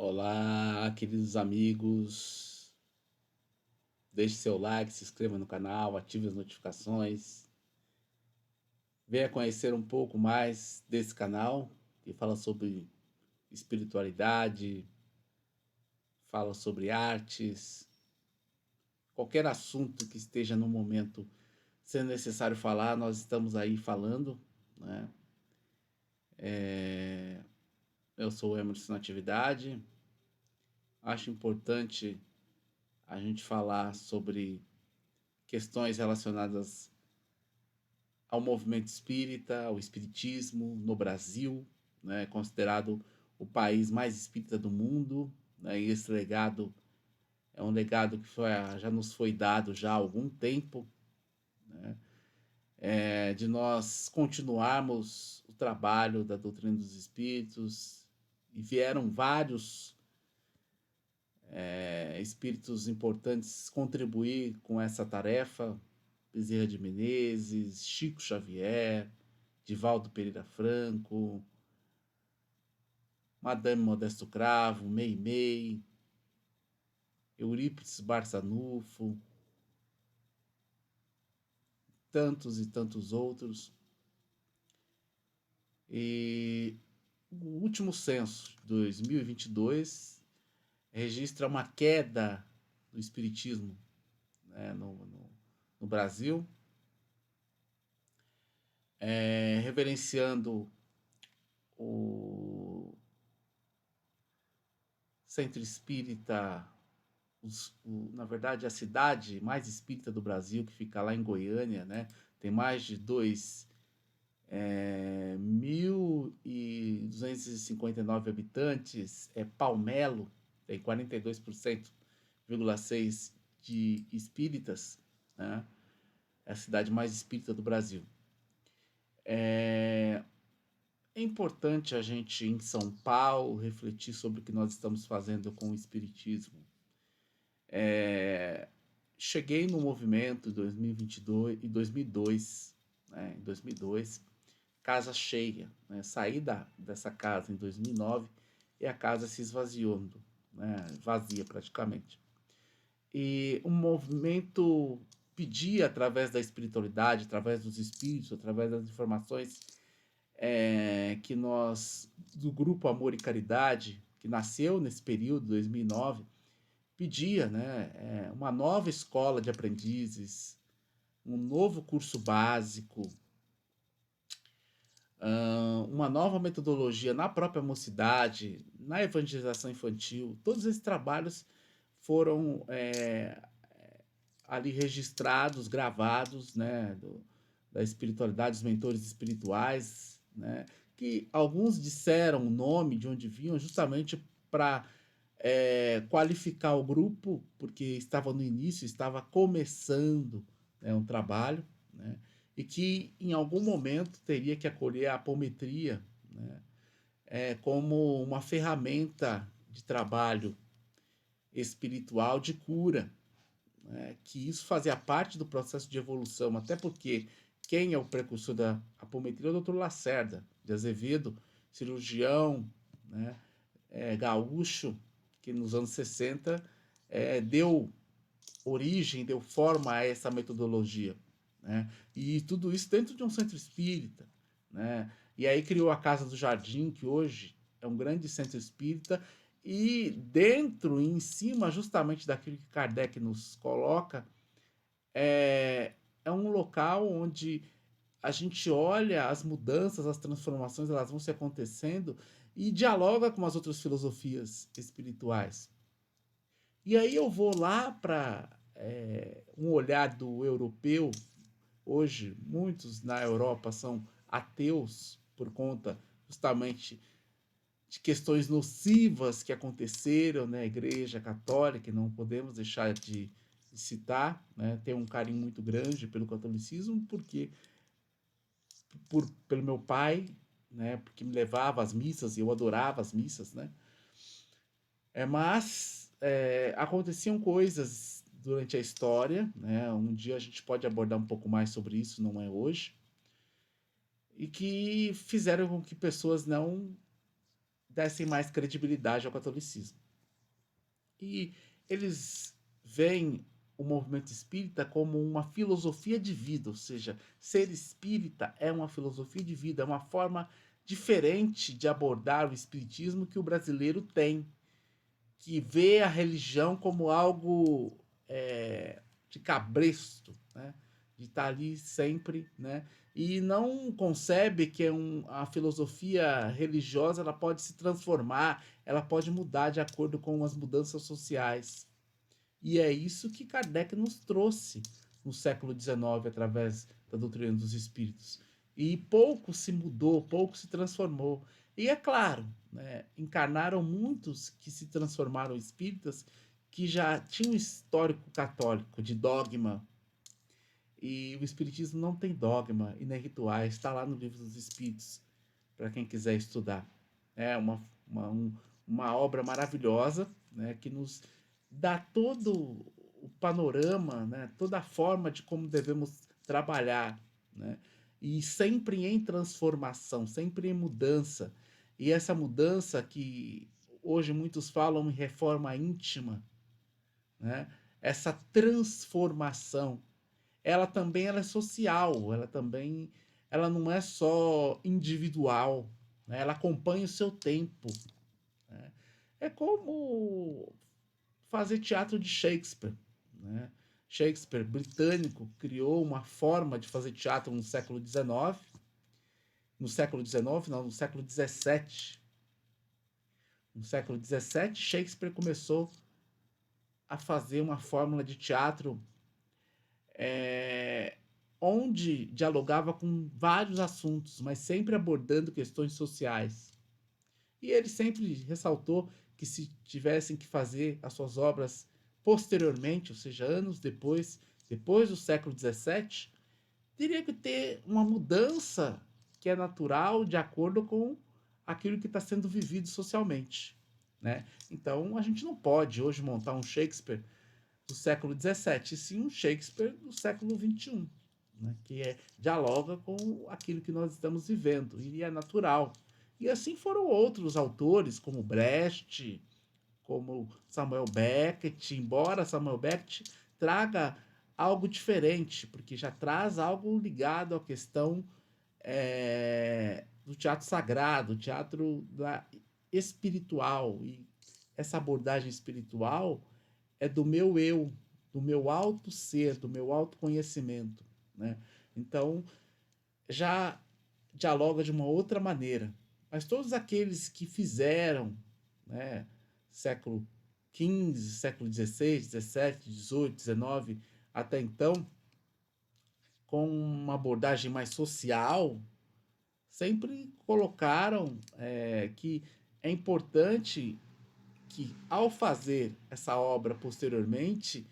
Olá, queridos amigos. Deixe seu like, se inscreva no canal, ative as notificações. Venha conhecer um pouco mais desse canal que fala sobre espiritualidade, fala sobre artes, qualquer assunto que esteja no momento sendo necessário falar, nós estamos aí falando, né? Eu sou o Emerson Natividade. Acho importante a gente falar sobre questões relacionadas ao movimento espírita, ao espiritismo no Brasil, né, considerado o país mais espírita do mundo, né, e esse legado é um legado que já nos foi dado já há algum tempo, né, de nós continuarmos o trabalho da doutrina dos espíritos, e vieram vários espíritos importantes contribuir com essa tarefa: Bezerra de Menezes, Chico Xavier, Divaldo Pereira Franco, Madame Modesto Cravo, Meimei, Eurípides Barçanufo, tantos e tantos outros. E o último censo, 2022, registra uma queda do espiritismo, né, no Brasil, reverenciando o centro espírita, na verdade, a cidade mais espírita do Brasil, que fica lá em Goiânia, né? Tem mais de 1.259 habitantes. É Palmelo, tem 42,6% de espíritas, né? É a cidade mais espírita do Brasil. É importante a gente, em São Paulo, refletir sobre o que nós estamos fazendo com o espiritismo. Cheguei no movimento em 2022 e 2002, né, em 2002, casa cheia, né, saí dessa casa em 2009 e a casa se esvaziou, né, vazia praticamente. E o movimento pedia, através da espiritualidade, através dos espíritos, através das informações que nós, do grupo Amor e Caridade, que nasceu nesse período, 2009, pedia, né, uma nova escola de aprendizes, um novo curso básico, uma nova metodologia na própria mocidade, na evangelização infantil. Todos esses trabalhos foram ali registrados, gravados, né, da espiritualidade, dos mentores espirituais, né, que alguns disseram o nome de onde vinham justamente para qualificar o grupo, porque estava no início, estava começando, né, um trabalho, né, e que em algum momento teria que acolher a apometria, né, como uma ferramenta de trabalho espiritual de cura, né, que isso fazia parte do processo de evolução, até porque quem é o precursor da apometria é o Dr. Lacerda de Azevedo, cirurgião, né, gaúcho, que nos anos 60 deu origem, deu forma a essa metodologia, né? E tudo isso dentro de um centro espírita, né? E aí criou a Casa do Jardim, que hoje é um grande centro espírita, e dentro, em cima justamente daquilo que Kardec nos coloca, é um local onde a gente olha as mudanças, as transformações, elas vão se acontecendo e dialoga com as outras filosofias espirituais. E aí eu vou lá para um olhar do europeu. Hoje, muitos na Europa são ateus por conta justamente de questões nocivas que aconteceram na Igreja Católica, que não podemos deixar de citar, né? Tenho um carinho muito grande pelo catolicismo, porque pelo meu pai, né? Porque me levava às missas e eu adorava as missas, né? Mas aconteciam coisas durante a história, né? Um dia a gente pode abordar um pouco mais sobre isso, não é hoje, e que fizeram com que pessoas não dessem mais credibilidade ao catolicismo. E eles veem o movimento espírita como uma filosofia de vida, ou seja, ser espírita é uma filosofia de vida, é uma forma diferente de abordar o espiritismo que o brasileiro tem, que vê a religião como algo de cabresto, né? De estar ali sempre, né? E não concebe que a filosofia religiosa ela pode se transformar, ela pode mudar de acordo com as mudanças sociais. E é isso que Kardec nos trouxe no século XIX através da doutrina dos espíritos. E pouco se mudou, pouco se transformou. E é claro, né, encarnaram muitos que se transformaram espíritas que já tinham histórico católico de dogma. E o espiritismo não tem dogma e nem rituais, está lá no Livro dos Espíritos, para quem quiser estudar. É uma obra maravilhosa, né, que nos dá todo o panorama, né, toda a forma de como devemos trabalhar, né, e sempre em transformação, sempre em mudança. E essa mudança que hoje muitos falam em reforma íntima, né, essa transformação, ela é social, ela não é só individual, né, ela acompanha o seu tempo. Né? É como fazer teatro de Shakespeare. Né? Shakespeare, britânico, criou uma forma de fazer teatro no século XIX. No século XIX, não, no século XVII. No século XVII, Shakespeare começou a fazer uma fórmula de teatro onde dialogava com vários assuntos, mas sempre abordando questões sociais. E ele sempre ressaltou que se tivessem que fazer as suas obras posteriormente, ou seja, anos depois do século XVII, teria que ter uma mudança que é natural de acordo com aquilo que está sendo vivido socialmente. Né? Então, a gente não pode hoje montar um Shakespeare do século XVII, e sim um Shakespeare do século XXI, né? Que dialoga com aquilo que nós estamos vivendo, e é natural. E assim foram outros autores, como Brecht, como Samuel Beckett, embora Samuel Beckett traga algo diferente, porque já traz algo ligado à questão do teatro sagrado, teatro espiritual. E essa abordagem espiritual é do meu eu, do meu alto ser, do meu autoconhecimento. Né? Então, já dialoga de uma outra maneira. Mas todos aqueles que fizeram, né, século XV, século XVI, XVII, XVIII, XIX, até então, com uma abordagem mais social, sempre colocaram que é importante que, ao fazer essa obra posteriormente,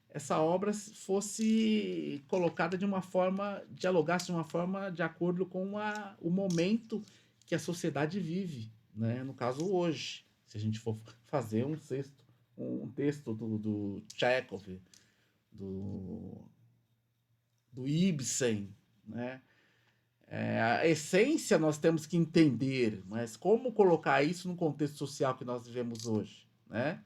essa obra fosse colocada de uma forma, dialogasse de uma forma de acordo com o momento que a sociedade vive, né? No caso, hoje. Se a gente for fazer um texto do Chekhov, do, do Ibsen, né? A essência nós temos que entender, mas como colocar isso no contexto social que nós vivemos hoje, né?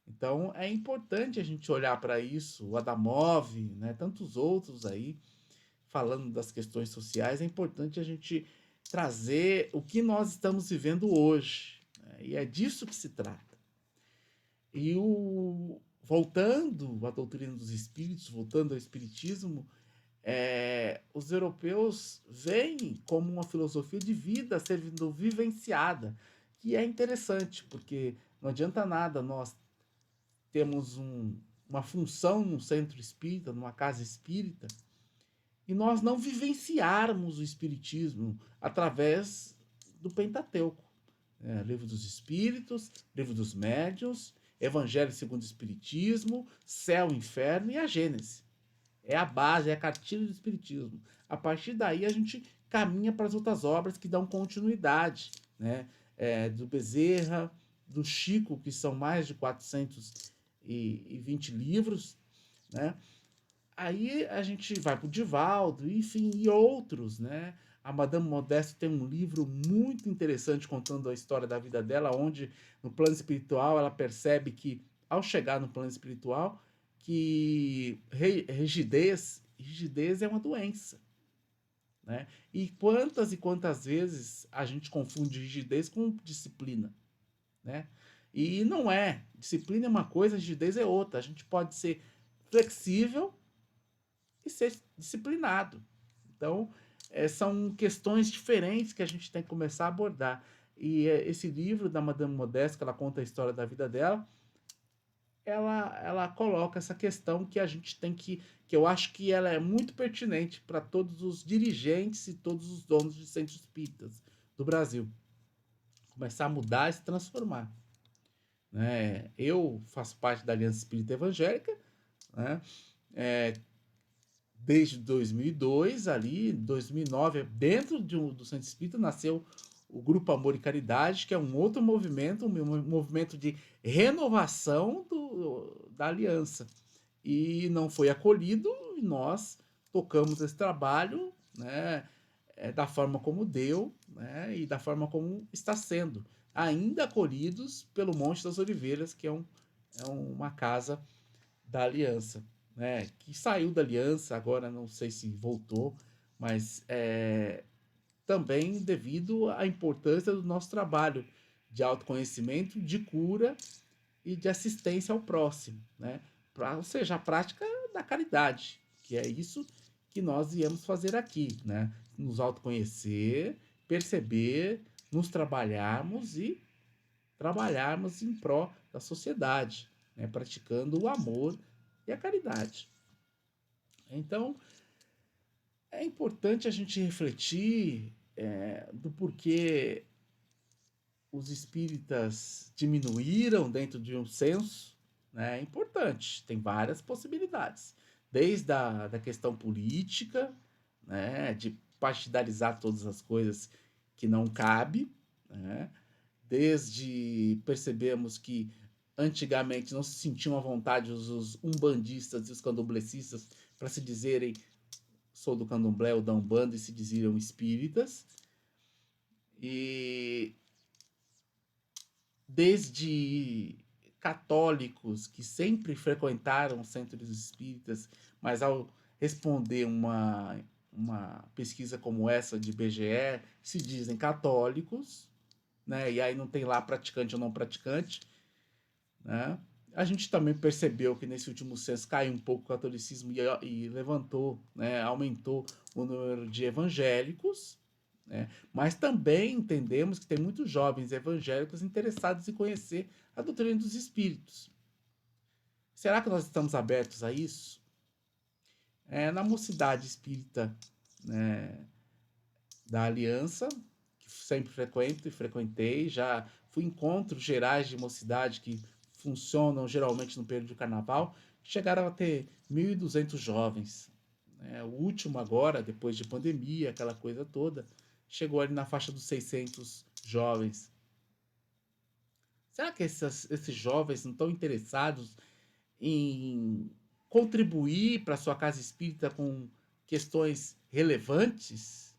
Então é importante a gente olhar para isso, o Adamov, né, tantos outros aí, falando das questões sociais, é importante a gente trazer o que nós estamos vivendo hoje. Né? E é disso que se trata. E voltando à doutrina dos espíritos, voltando ao espiritismo, os europeus veem como uma filosofia de vida sendo vivenciada, que é interessante, porque não adianta nada nós temos uma função num centro espírita, numa casa espírita, e nós não vivenciarmos o espiritismo através do Pentateuco. Livro dos Espíritos, Livro dos Médiuns, Evangelho segundo o Espiritismo, Céu, Inferno e a Gênese. É a base, é a cartilha do Espiritismo. A partir daí a gente caminha para as outras obras que dão continuidade, né? Do Bezerra, do Chico, que são mais de 420 livros, né? Aí a gente vai para o Divaldo, enfim, e outros, né? A Madame Modeste tem um livro muito interessante contando a história da vida dela, onde no plano espiritual ela percebe que, ao chegar no plano espiritual, que rigidez é uma doença, né? E quantas vezes a gente confunde rigidez com disciplina, né? E não é. Disciplina é uma coisa, rigidez é outra. A gente pode ser flexível e ser disciplinado. Então, são questões diferentes que a gente tem que começar a abordar. E esse livro da Madame Modeste, que ela conta a história da vida dela, ela coloca essa questão que a gente tem que eu acho que ela é muito pertinente para todos os dirigentes e todos os donos de centros espíritas do Brasil. Começar a mudar e se transformar. Né? Eu faço parte da Aliança Espírita Evangélica, né? Desde 2002, ali, 2009, dentro do Centro Espírita, nasceu o Grupo Amor e Caridade, que é um outro movimento, um movimento de renovação da aliança. E não foi acolhido, e nós tocamos esse trabalho, né, da forma como deu, né, e da forma como está sendo. Ainda acolhidos pelo Monte das Oliveiras, que é uma casa da aliança, né, que saiu da aliança, agora não sei se voltou, mas também devido à importância do nosso trabalho de autoconhecimento, de cura e de assistência ao próximo, né? Ou seja, a prática da caridade, que é isso que nós viemos fazer aqui, né? Nos autoconhecer, perceber, nos trabalharmos e trabalharmos em pró da sociedade, né? Praticando o amor e a caridade. Então, é importante a gente refletir do porquê os espíritas diminuíram dentro de um censo, né? É importante, tem várias possibilidades. Desde da questão política, né? De partidarizar todas as coisas que não cabe, né? Desde percebemos que antigamente não se sentiam à vontade os umbandistas e os candomblecistas para se dizerem sou do candomblé ou da umbanda e se diziam espíritas. E desde católicos que sempre frequentaram centros espíritas, mas ao responder uma pesquisa como essa de BGE, se dizem católicos, né? E aí não tem lá praticante ou não praticante, né? A gente também percebeu que nesse último censo caiu um pouco o catolicismo e levantou, né? Aumentou o número de evangélicos, né? Mas também entendemos que tem muitos jovens evangélicos interessados em conhecer a doutrina dos espíritos. Será que nós estamos abertos a isso? Na mocidade espírita, né, da Aliança, que sempre frequento e frequentei, já fui em encontros gerais de mocidade que funcionam geralmente no período de carnaval, chegaram a ter 1.200 jovens. O último agora, depois de pandemia, aquela coisa toda, chegou ali na faixa dos 600 jovens. Será que esses jovens não estão interessados em contribuir para a sua casa espírita com questões relevantes?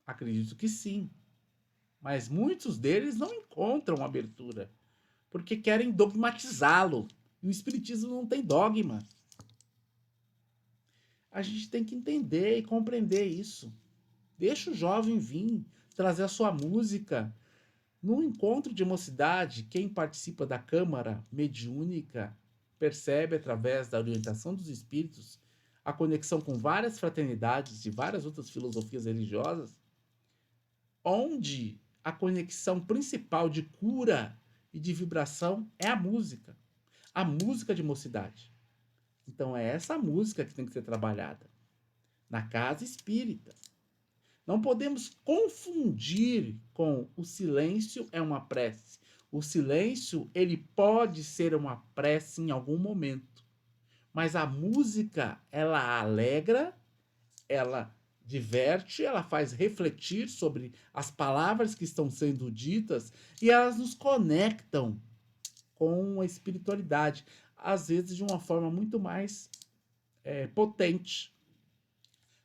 Acredito que sim. Mas muitos deles não encontram abertura, porque querem dogmatizá-lo. E o Espiritismo não tem dogma. A gente tem que entender e compreender isso. Deixa o jovem vir, trazer a sua música. No encontro de mocidade, quem participa da Câmara Mediúnica percebe, através da orientação dos espíritos, a conexão com várias fraternidades de várias outras filosofias religiosas, onde a conexão principal de cura e de vibração é a música de mocidade. Então é essa música que tem que ser trabalhada na casa espírita. Não podemos confundir com o silêncio é uma prece. O silêncio, ele pode ser uma prece em algum momento. Mas a música, ela alegra, ela diverte, ela faz refletir sobre as palavras que estão sendo ditas e elas nos conectam com a espiritualidade, às vezes de uma forma muito mais potente.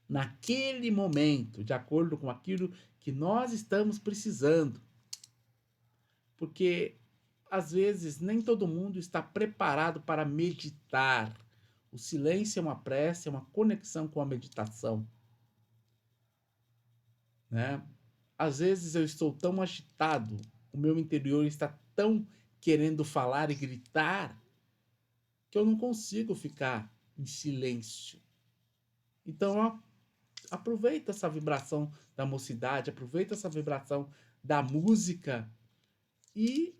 naquele momento, de acordo com aquilo que nós estamos precisando. Porque às vezes nem todo mundo está preparado para meditar. O silêncio é uma prece, é uma conexão com a meditação, né? Às vezes eu estou tão agitado, o meu interior está tão querendo falar e gritar, que eu não consigo ficar em silêncio. Então, aproveita essa vibração da mocidade, aproveita essa vibração da música e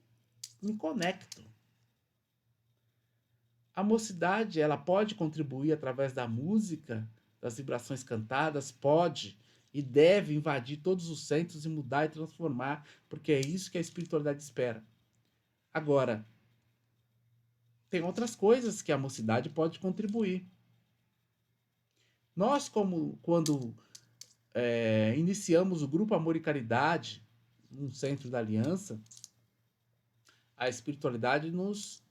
me conecto. A mocidade, ela pode contribuir através da música, das vibrações cantadas, pode e deve invadir todos os centros e mudar e transformar, porque é isso que a espiritualidade espera. Agora, tem outras coisas que a mocidade pode contribuir. Nós, quando iniciamos o Grupo Amor e Caridade, no Centro da Aliança, a espiritualidade nos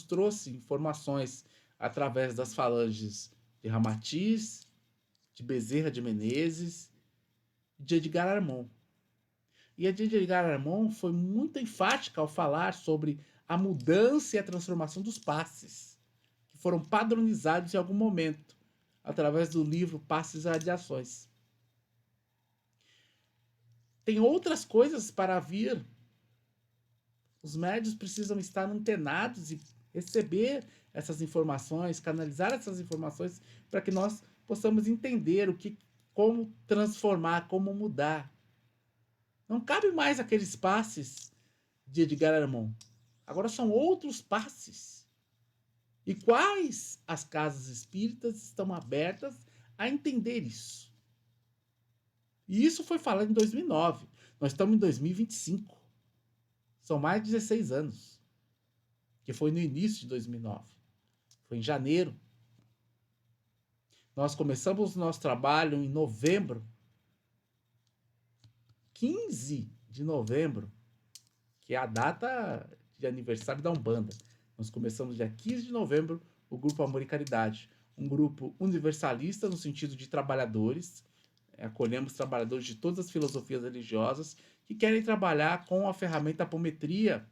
trouxe informações através das falanges de Ramatiz, de Bezerra de Menezes, de Edgar Armond. E a de Edgar Armond foi muito enfática ao falar sobre a mudança e a transformação dos passes, que foram padronizados em algum momento, através do livro Passes e Radiações. Tem outras coisas para vir. Os médios precisam estar antenados e receber essas informações, canalizar essas informações para que nós possamos entender como transformar, como mudar. Não cabe mais aqueles passes de Edgar Armond. Agora são outros passes. E quais as casas espíritas estão abertas a entender isso? E isso foi falado em 2009. Nós estamos em 2025. São mais de 16 anos. Que foi no início de 2009. Foi em janeiro. Nós começamos o nosso trabalho em novembro. 15 de novembro, que é a data de aniversário da Umbanda. Nós começamos dia 15 de novembro o Grupo Amor e Caridade. Um grupo universalista no sentido de trabalhadores. Acolhemos trabalhadores de todas as filosofias religiosas que querem trabalhar com a ferramenta apometria,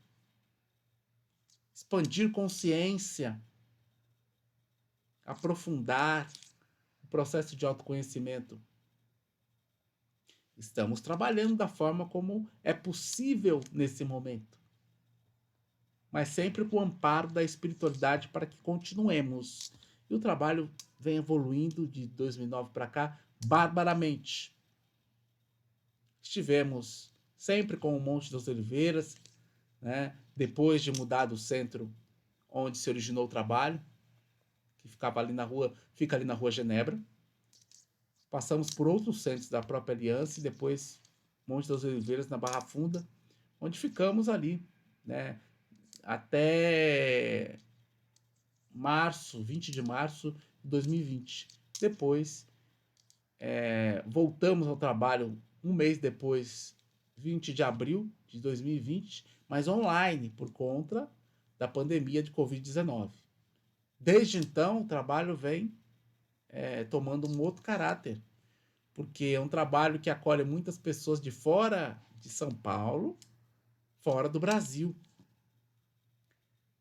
expandir consciência, aprofundar o processo de autoconhecimento. Estamos trabalhando da forma como é possível nesse momento, mas sempre com o amparo da espiritualidade para que continuemos. E o trabalho vem evoluindo de 2009 para cá barbaramente. Estivemos sempre com o Monte das Oliveiras, né? Depois de mudar do centro onde se originou o trabalho, que ficava ali na rua, fica ali na Rua Genebra. Passamos por outros centros da própria Aliança e depois Monte das Oliveiras na Barra Funda, onde ficamos ali, né? Até março, 20 de março de 2020. Depois, voltamos ao trabalho um mês depois, 20 de abril de 2020, mas online, por conta da pandemia de Covid-19. Desde então, o trabalho vem tomando um outro caráter, porque é um trabalho que acolhe muitas pessoas de fora de São Paulo, fora do Brasil,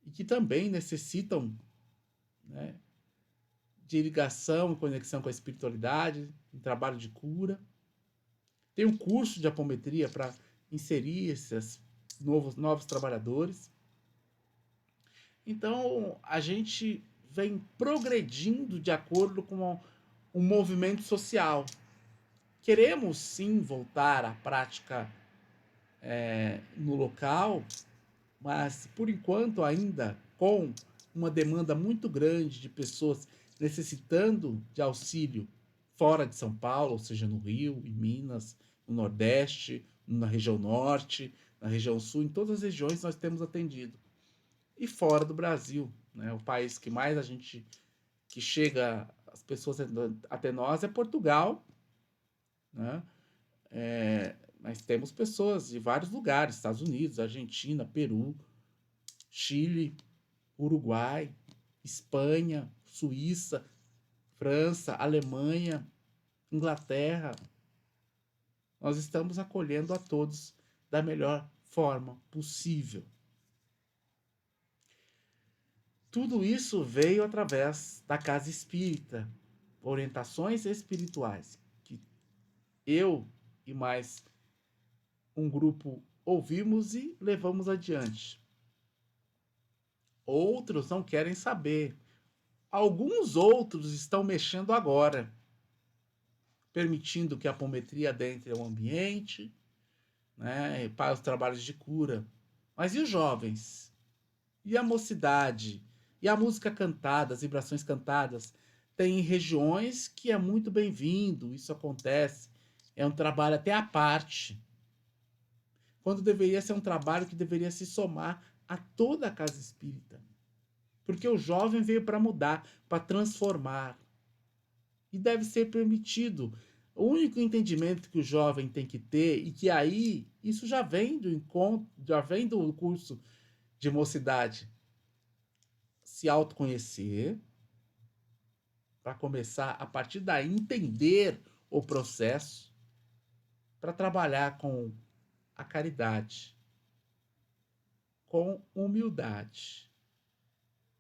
e que também necessitam, né, de ligação e conexão com a espiritualidade, um trabalho de cura. Tem um curso de apometria para inserir esses novos trabalhadores. Então, a gente vem progredindo de acordo com um movimento social. Queremos, sim, voltar à prática no local, mas, por enquanto, ainda com uma demanda muito grande de pessoas necessitando de auxílio fora de São Paulo, ou seja, no Rio, em Minas, no Nordeste, na região Norte, na região Sul, em todas as regiões nós temos atendido. E fora do Brasil, né? O país que mais a gente, que chega as pessoas até nós é Portugal, né? Mas temos pessoas de vários lugares, Estados Unidos, Argentina, Peru, Chile, Uruguai, Espanha, Suíça, França, Alemanha, Inglaterra. Nós estamos acolhendo a todos da melhor forma possível. Tudo isso veio através da casa espírita, orientações espirituais, que eu e mais um grupo ouvimos e levamos adiante. Outros não querem saber. Alguns outros estão mexendo agora, permitindo que a apometria adentre o ambiente, né, para os trabalhos de cura. Mas e os jovens? E a mocidade? E a música cantada, as vibrações cantadas? Tem regiões que é muito bem-vindo, isso acontece. É um trabalho até à parte. Quando deveria ser um trabalho que deveria se somar a toda a casa espírita. Porque o jovem veio para mudar, para transformar. E deve ser permitido. O único entendimento que o jovem tem que ter, e que aí isso já vem do encontro, já vem do curso de mocidade, se autoconhecer, para começar a partir daí entender o processo, para trabalhar com a caridade, com humildade.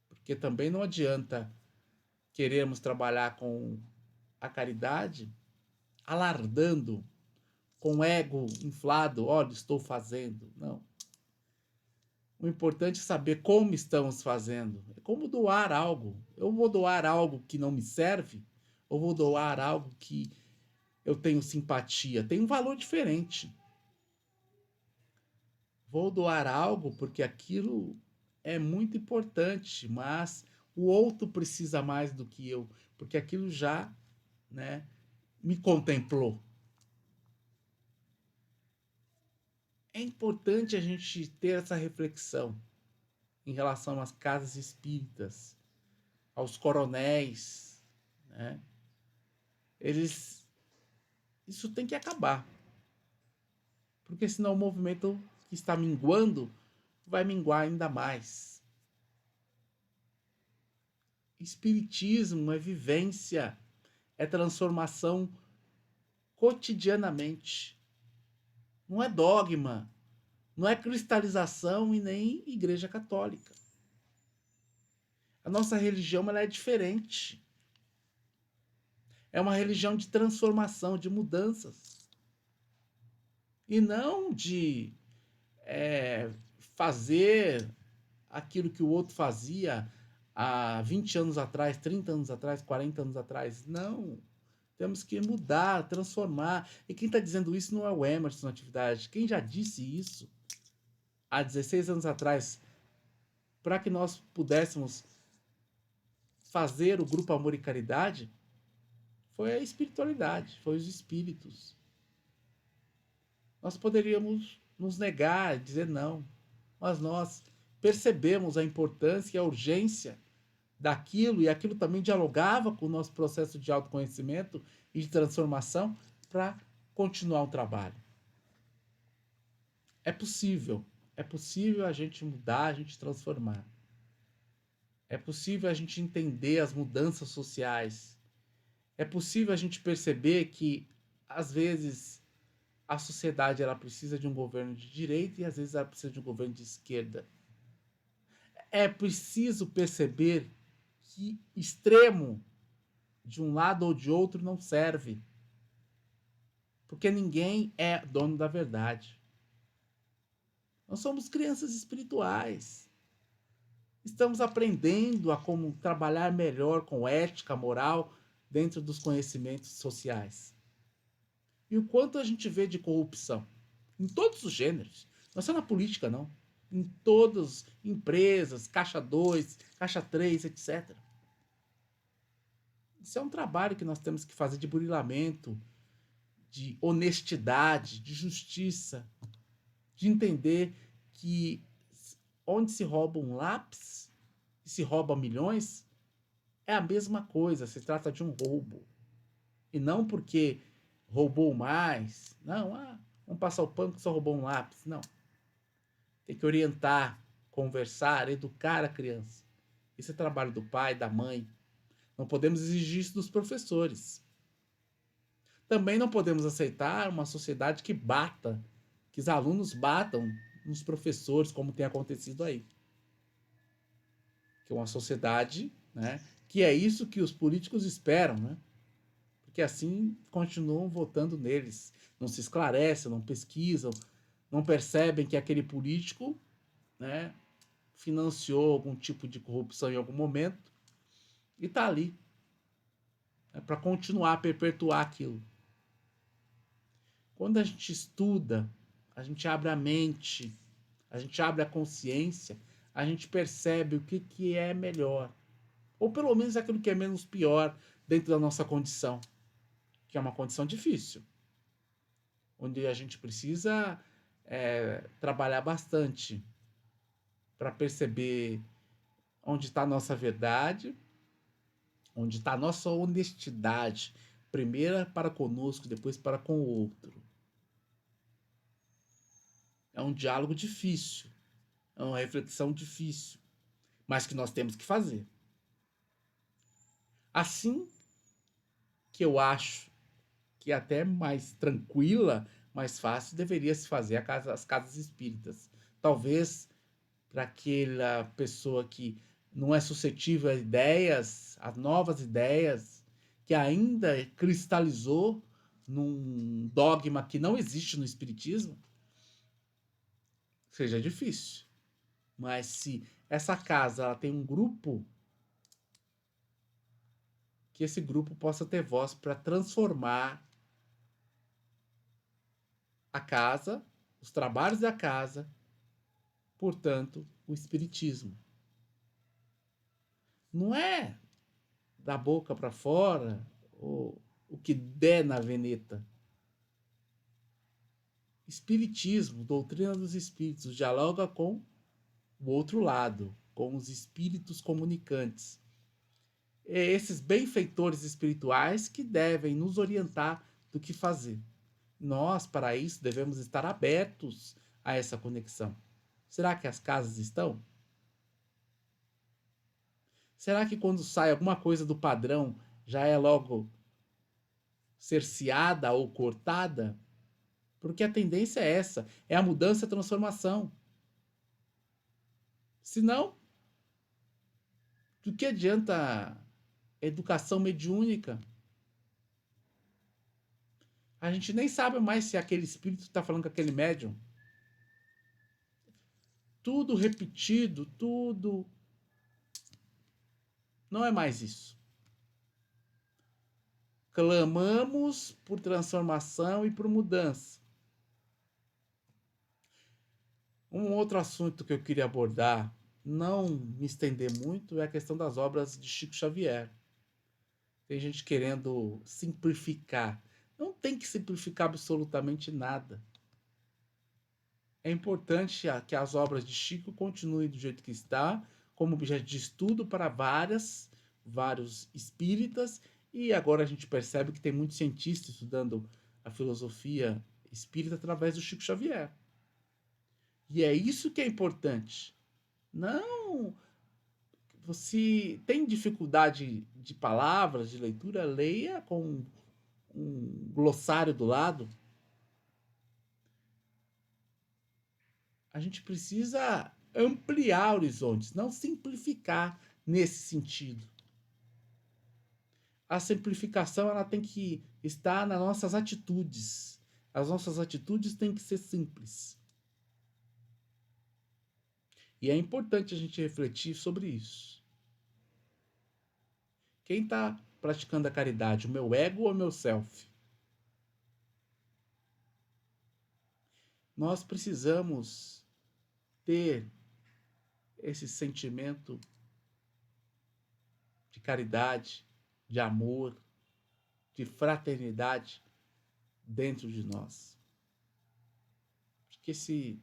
Porque também não adianta queremos trabalhar com a caridade alardando, com ego inflado, olha, estou fazendo. Não. O importante é saber como estamos fazendo. É como doar algo. Eu vou doar algo que não me serve, ou vou doar algo que eu tenho simpatia. Tem um valor diferente. Vou doar algo porque aquilo é muito importante, mas o outro precisa mais do que eu, porque aquilo já, né, me contemplou. É importante a gente ter essa reflexão em relação às casas espíritas, aos coronéis, né? Isso tem que acabar, porque senão o movimento que está minguando vai minguar ainda mais. Espiritismo é vivência, é transformação cotidianamente. Não é dogma, não é cristalização e nem igreja católica. A nossa religião ela é diferente. É uma religião de transformação, de mudanças. E não de fazer aquilo que o outro fazia há 20 anos atrás, 30 anos atrás, 40 anos atrás. Não. Temos que mudar, transformar. E quem está dizendo isso não é o Emerson Atividade. Quem já disse isso há 16 anos atrás, para que nós pudéssemos fazer o Grupo Amor e Caridade, foi a espiritualidade, foi os espíritos. Nós poderíamos nos negar, dizer não, mas nós percebemos a importância e a urgência daquilo, e aquilo também dialogava com o nosso processo de autoconhecimento e de transformação para continuar o trabalho. É possível a gente mudar, a gente transformar. É possível a gente entender as mudanças sociais. É possível a gente perceber que, às vezes, a sociedade ela precisa de um governo de direita e, às vezes, ela precisa de um governo de esquerda. É preciso perceber que extremo de um lado ou de outro não serve. Porque ninguém é dono da verdade. Nós somos crianças espirituais. Estamos aprendendo a como trabalhar melhor com ética, moral, dentro dos conhecimentos sociais. E o quanto a gente vê de corrupção em todos os gêneros. Não é só na política, não. Em todas as empresas, Caixa 2, Caixa 3, etc. Isso é um trabalho que nós temos que fazer de burilamento, de honestidade, de justiça, de entender que onde se rouba um lápis e se rouba milhões, é a mesma coisa, se trata de um roubo. E não porque roubou mais, não, vamos passar o pano que só roubou um lápis, não. Tem que orientar, conversar, educar a criança. Esse é trabalho do pai, da mãe. Não podemos exigir isso dos professores. Também não podemos aceitar uma sociedade que bata, que os alunos batam nos professores, como tem acontecido aí. Que é uma sociedade, né, que é isso que os políticos esperam, né? Porque assim continuam votando neles. Não se esclarecem, não pesquisam, não percebem que aquele político, né, financiou algum tipo de corrupção em algum momento e está ali, né, para continuar a perpetuar aquilo. Quando a gente estuda, a gente abre a mente, a gente abre a consciência, a gente percebe o que é melhor. Ou pelo menos aquilo que é menos pior dentro da nossa condição, que é uma condição difícil, onde a gente precisa trabalhar bastante para perceber onde está a nossa verdade, onde está a nossa honestidade, primeiro para conosco, depois para com o outro. É um diálogo difícil, é uma reflexão difícil, mas que nós temos que fazer. Assim que eu acho que até mais tranquila, mais fácil, deveria se fazer as casas espíritas. Talvez para aquela pessoa que não é suscetível a ideias, a novas ideias, que ainda cristalizou num dogma que não existe no Espiritismo, seja difícil. Mas se essa casa ela tem um grupo, que esse grupo possa ter voz para transformar a casa, os trabalhos da casa, portanto, o Espiritismo. Não é da boca para fora o que der na veneta. Espiritismo, doutrina dos espíritos, dialoga com o outro lado, com os espíritos comunicantes. É esses benfeitores espirituais que devem nos orientar do que fazer. Nós, para isso, devemos estar abertos a essa conexão. Será que as casas estão? Será que quando sai alguma coisa do padrão já é logo cerceada ou cortada? Porque a tendência é essa, é a mudança e a transformação. Senão, do que adianta educação mediúnica? A gente nem sabe mais se aquele espírito está falando com aquele médium. Tudo repetido, tudo. Não é mais isso. Clamamos por transformação e por mudança. Um outro assunto que eu queria abordar, não me estender muito, é a questão das obras de Chico Xavier. Tem gente querendo simplificar. Não tem que simplificar absolutamente nada. É importante que as obras de Chico continuem do jeito que está, como objeto de estudo para vários espíritas, e agora a gente percebe que tem muitos cientistas estudando a filosofia espírita através do Chico Xavier. E é isso que é importante. Não, você tem dificuldade de palavras, de leitura, leia com um glossário do lado. A gente precisa ampliar horizontes, não simplificar nesse sentido. A simplificação ela tem que estar nas nossas atitudes. As nossas atitudes têm que ser simples. E é importante a gente refletir sobre isso. Quem está praticando a caridade, o meu ego ou o meu self? Nós precisamos ter esse sentimento de caridade, de amor, de fraternidade dentro de nós. Porque se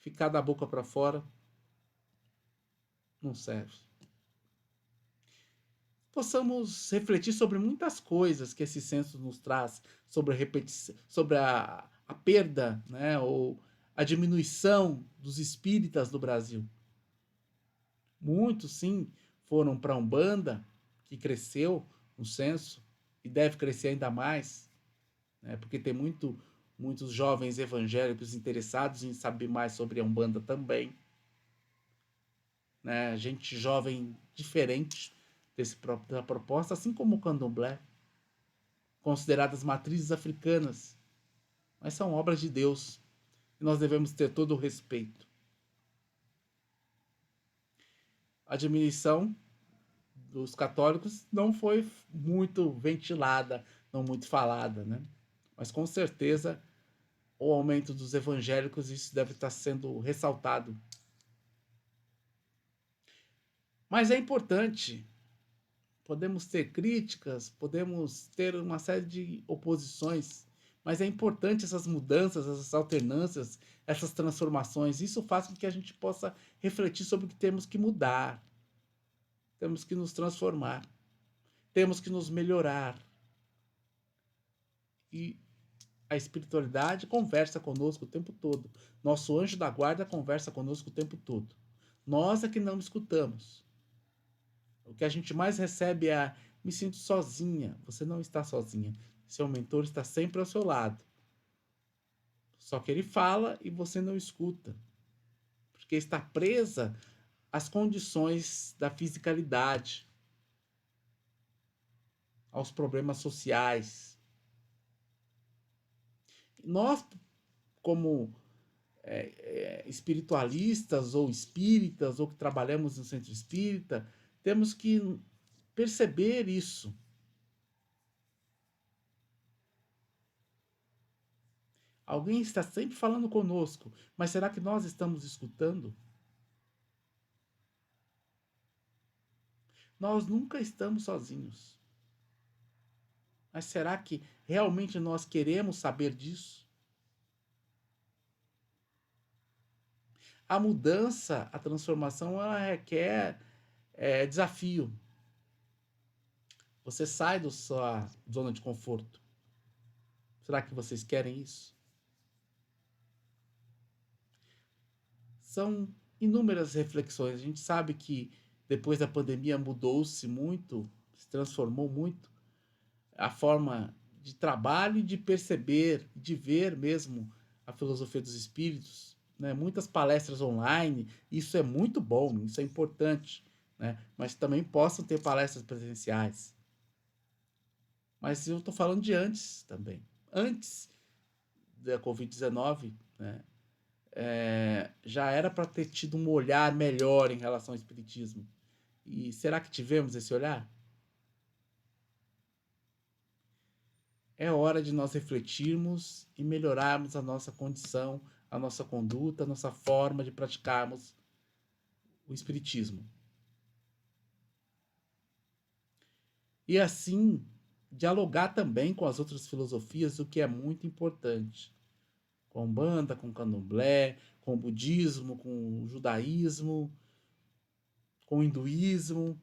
ficar da boca para fora, não serve. Possamos refletir sobre muitas coisas que esse censo nos traz, sobre a repetição, sobre a perda, né, ou a diminuição dos espíritas no Brasil. Muitos, sim, foram para a Umbanda, que cresceu no censo e deve crescer ainda mais. né? Porque tem muitos jovens evangélicos interessados em saber mais sobre a Umbanda também, né? Gente jovem diferente da proposta, assim como o Candomblé, consideradas matrizes africanas, mas são obras de Deus e nós devemos ter todo o respeito. A diminuição dos católicos não foi muito ventilada, não muito falada, né? Mas com certeza o aumento dos evangélicos, isso deve estar sendo ressaltado. Mas é importante, podemos ter críticas, podemos ter uma série de oposições, mas é importante essas mudanças, essas alternâncias, essas transformações. Isso faz com que a gente possa refletir sobre o que temos que mudar, temos que nos transformar, temos que nos melhorar. E a espiritualidade conversa conosco o tempo todo. Nosso anjo da guarda conversa conosco o tempo todo. Nós é que não escutamos. O que a gente mais recebe é: me sinto sozinha. Você não está sozinha. Seu mentor está sempre ao seu lado. Só que ele fala e você não escuta. Porque está presa às condições da fisicalidade, aos problemas sociais. Nós, como espiritualistas ou espíritas, ou que trabalhamos no centro espírita, temos que perceber isso. Alguém está sempre falando conosco, mas será que nós estamos escutando? Nós nunca estamos sozinhos. Mas será que realmente nós queremos saber disso? A mudança, a transformação, ela requer desafio. Você sai da sua zona de conforto. Será que vocês querem isso? São inúmeras reflexões. A gente sabe que depois da pandemia mudou-se muito, se transformou muito a forma de trabalho e de perceber, de ver mesmo a filosofia dos espíritos, né? Muitas palestras online, isso é muito bom, isso é importante, né? Mas também possam ter palestras presenciais. Mas eu estou falando de antes também. Antes da Covid-19, né? Já era para ter tido um olhar melhor em relação ao espiritismo. E será que tivemos esse olhar? É hora de nós refletirmos e melhorarmos a nossa condição, a nossa conduta, a nossa forma de praticarmos o espiritismo. E assim, dialogar também com as outras filosofias, o que é muito importante. Com a Umbanda, com o Candomblé, com o budismo, com o judaísmo, com o hinduísmo.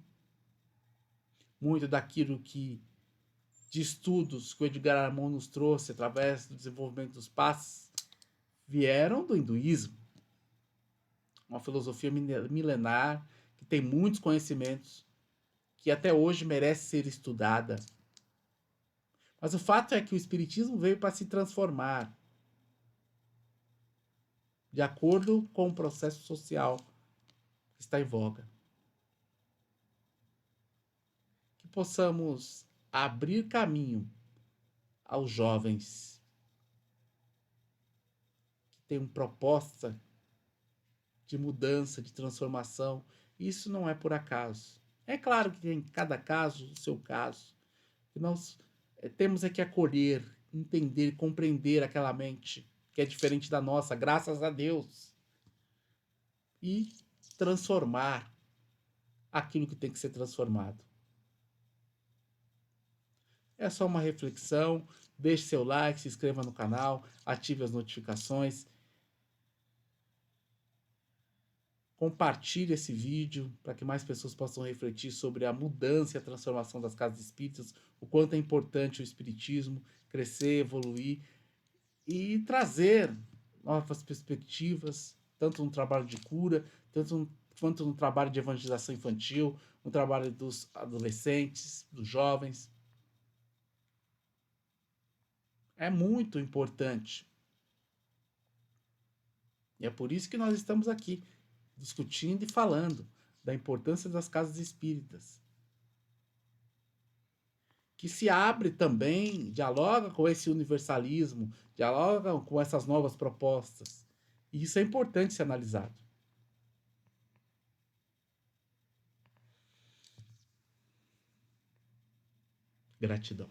Muito daquilo que de estudos que o Edgar Armond nos trouxe através do desenvolvimento dos passes vieram do hinduísmo, uma filosofia milenar que tem muitos conhecimentos, que até hoje merece ser estudada. Mas o fato é que o espiritismo veio para se transformar de acordo com o processo social que está em voga. Que possamos abrir caminho aos jovens que têm uma proposta de mudança, de transformação. Isso não é por acaso. É claro que tem cada caso o seu caso. Que nós temos é que acolher, entender, compreender aquela mente que é diferente da nossa, graças a Deus. E transformar aquilo que tem que ser transformado. É só uma reflexão. Deixe seu like, se inscreva no canal, ative as notificações. Compartilhe esse vídeo para que mais pessoas possam refletir sobre a mudança e a transformação das casas espíritas, o quanto é importante o espiritismo crescer, evoluir e trazer novas perspectivas, tanto no trabalho de cura, quanto no trabalho de evangelização infantil, no trabalho dos adolescentes, dos jovens. É muito importante. E é por isso que nós estamos aqui, discutindo e falando da importância das casas espíritas. Que se abre também, dialoga com esse universalismo, dialoga com essas novas propostas. E isso é importante ser analisado. Gratidão.